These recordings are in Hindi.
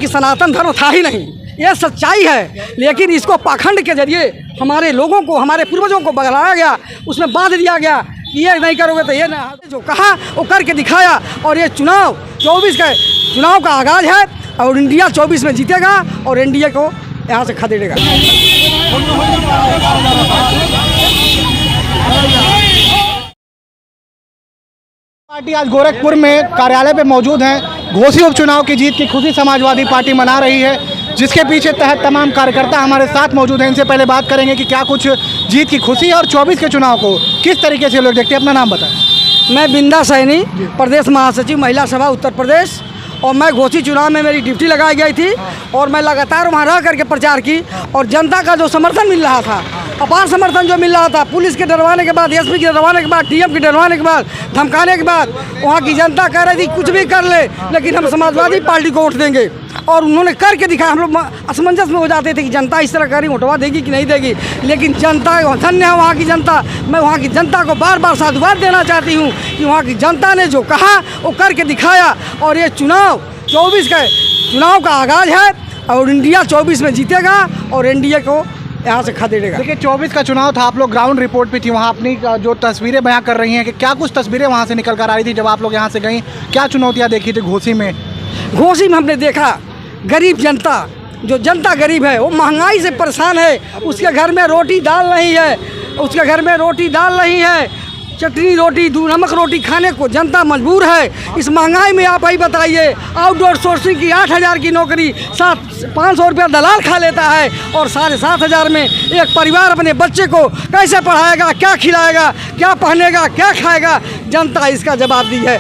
कि सनातन धर्म था ही नहीं, ये सच्चाई है। लेकिन इसको पाखंड के जरिए हमारे लोगों को, हमारे पूर्वजों को बगलाया गया, उसमें बांध दिया गया कि ये नहीं करोगे तो ये ना, जो कहा वो करके दिखाया। और ये चुनाव 24 का चुनाव का आगाज़ है और इंडिया 24 में जीतेगा और एनडीए को यहाँ से खदेड़ेगा। पार्टी आज गोरखपुर में कार्यालय पे मौजूद हैं। घोसी उपचुनाव की जीत की खुशी समाजवादी पार्टी मना रही है, जिसके पीछे तहत तमाम कार्यकर्ता हमारे साथ मौजूद हैं। इनसे पहले बात करेंगे कि क्या कुछ जीत की खुशी और 24 के चुनाव को किस तरीके से लोग देखते हैं। अपना नाम बताएं। मैं बिंदा सैनी, प्रदेश महासचिव महिला सभा उत्तर प्रदेश। और मैं घोसी चुनाव में मेरी ड्यूटी लगाई गई थी और मैं लगातार वहाँ रह करके प्रचार की और जनता का जो समर्थन मिल रहा था, अपार समर्थन जो मिल रहा था, पुलिस के डरवाने के बाद, एसपी के डरवाने के बाद, डीएम के डरवाने के बाद, धमकाने के बाद, वहाँ की जनता कह रही थी कुछ भी कर ले लेकिन हम समाजवादी पार्टी को वोट देंगे। और उन्होंने करके दिखाया। हम लोग असमंजस में हो जाते थे कि जनता इस तरह करी वोटवा देगी कि नहीं देगी, लेकिन जनता धन्य है वहाँ की जनता। मैं वहाँ की जनता को बार बार साधुवाद देना चाहती हूँ कि वहाँ की जनता ने जो कहा वो करके दिखाया। और ये चुनाव 24 का चुनाव का आगाज़ है और इंडिया 24 में जीतेगा और एनडीए को यहाँ से खदेड़ेगा। देखिए 24 का चुनाव था, आप लोग ग्राउंड रिपोर्ट पे थी, वहाँ अपनी जो तस्वीरें बयां कर रही हैं कि क्या कुछ तस्वीरें वहाँ से निकल कर आ रही थी जब आप लोग यहाँ से गई, क्या चुनौतियाँ देखी थी घोसी में? घोसी में हमने देखा गरीब जनता, जो जनता गरीब है वो महंगाई से परेशान है, उसके घर में रोटी दाल नहीं है, उसके घर में रोटी दाल नहीं है, चटनी रोटी दूध नमक रोटी खाने को जनता मजबूर है। इस महंगाई में आप ही बताइए, आउटडोर सोर्सिंग की 8,000 की नौकरी 500 रुपया दलाल खा लेता है और 7,500 में एक परिवार अपने बच्चे को कैसे पढ़ाएगा, क्या खिलाएगा, क्या पहनेगा, क्या खाएगा? जनता इसका जवाब दी है।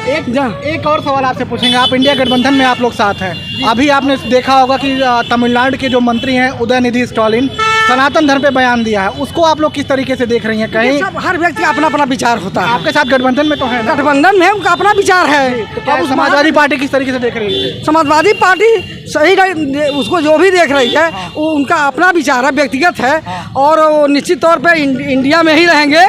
एक और सवाल आपसे पूछेंगे, आप इंडिया गठबंधन में आप लोग साथ हैं, अभी आपने देखा होगा कि तमिलनाडु के जो मंत्री हैं उदयनिधि स्टालिन सनातन धर्म पे बयान दिया है, उसको आप लोग किस तरीके से देख रही हैं? कहीं हर व्यक्ति का अपना अपना विचार होता है। आपके साथ गठबंधन में तो है, गठबंधन में उनका अपना विचार है। तो अब समाजवादी पार्टी किस तरीके से देख रही है? समाजवादी पार्टी सही उसको जो भी देख रही है वो उनका अपना विचार है, व्यक्तिगत है और वो निश्चित तौर पे इंडिया में ही रहेंगे।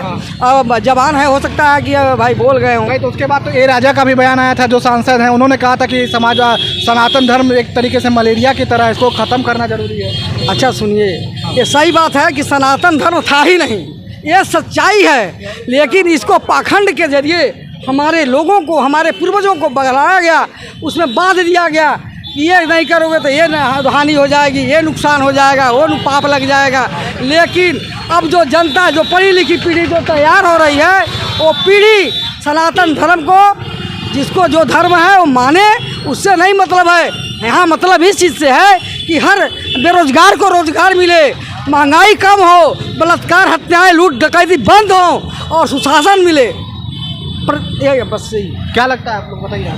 जवान है, हो सकता है कि भाई बोल गए होंगे। तो उसके बाद तो ए राजा का भी बयान आया था, जो सांसद हैं, उन्होंने कहा था कि सनातन धर्म एक तरीके से मलेरिया की तरह, इसको ख़त्म करना जरूरी है। अच्छा सुनिए, ये सही बात है कि सनातन धर्म था ही नहीं, ये सच्चाई है। लेकिन इसको पाखंड के जरिए हमारे लोगों को, हमारे पूर्वजों को बगलाया गया, उसमें बांध दिया गया कि ये नहीं करोगे तो ये हानि हो जाएगी, ये नुकसान हो जाएगा, वो पाप लग जाएगा। लेकिन अब जो जनता, जो पढ़ी लिखी पीढ़ी जो तैयार हो रही है, वो पीढ़ी सनातन धर्म को, जिसको जो धर्म है वो माने, उससे नहीं मतलब है। यहाँ मतलब इस चीज़ से है कि हर बेरोजगार को रोजगार मिले, महंगाई कम हो, बलात्कार, हत्याएं, लूट डकैती बंद हो और सुशासन मिले। बस सही। क्या लगता है आप लोग बताइए?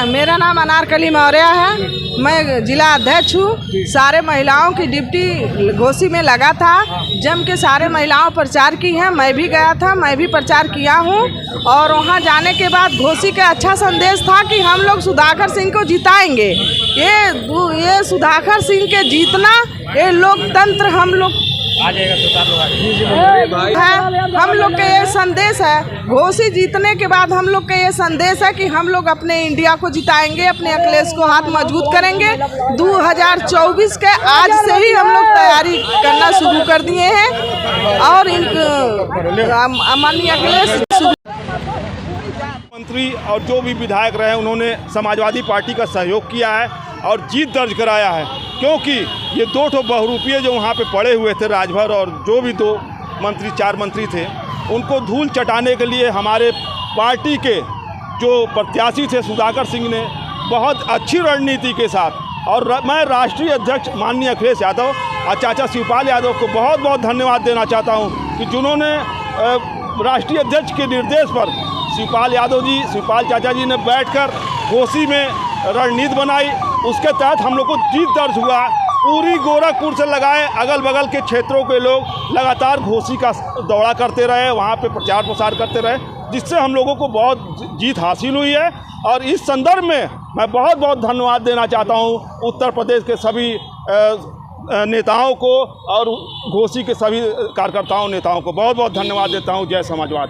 मेरा नाम अनारकली मौर्य है, मैं जिला अध्यक्ष हूँ। सारे महिलाओं की ड्यूटी घोसी में लगा था, जम के सारे महिलाओं प्रचार की हैं। मैं भी गया था, मैं भी प्रचार किया हूँ और वहाँ जाने के बाद घोसी का अच्छा संदेश था कि हम लोग सुधाकर सिंह को जिताएंगे। ये सुधाकर सिंह के जीतना, ये लोकतंत्र हम लोग हम लोग का ये संदेश है। घोसी जीतने के बाद हम लोग का ये संदेश है कि हम लोग अपने इंडिया को जिताएंगे, अपने अखिलेश को हाथ मजबूत करेंगे। 2024 के आज से ही हम लोग तैयारी करना शुरू कर दिए हैं और माननीय अखिलेश मंत्री और जो भी विधायक रहे उन्होंने समाजवादी पार्टी का सहयोग किया है और जीत दर्ज कराया है, क्योंकि ये 2 बहुरूपिये जो वहाँ पे पड़े हुए थे राजभर, और जो भी 4 मंत्री थे, उनको धूल चटाने के लिए हमारे पार्टी के जो प्रत्याशी थे सुधाकर सिंह ने बहुत अच्छी रणनीति के साथ, और मैं राष्ट्रीय अध्यक्ष माननीय अखिलेश यादव और चाचा शिवपाल यादव को बहुत बहुत धन्यवाद देना चाहता हूँ कि जिन्होंने राष्ट्रीय अध्यक्ष के निर्देश पर शिवपाल चाचा जी ने बैठकर घोसी में रणनीति बनाई, उसके तहत हम लोग को जीत दर्ज हुआ। पूरी गोरखपुर से लगाए अगल बगल के क्षेत्रों के लोग लगातार घोसी का दौरा करते रहे, वहाँ पे प्रचार प्रसार करते रहे, जिससे हम लोगों को बहुत जीत हासिल हुई है। और इस संदर्भ में मैं बहुत बहुत धन्यवाद देना चाहता हूँ उत्तर प्रदेश के सभी नेताओं को और घोसी के सभी कार्यकर्ताओं नेताओं को बहुत बहुत धन्यवाद देता हूँ। जय समाजवाद।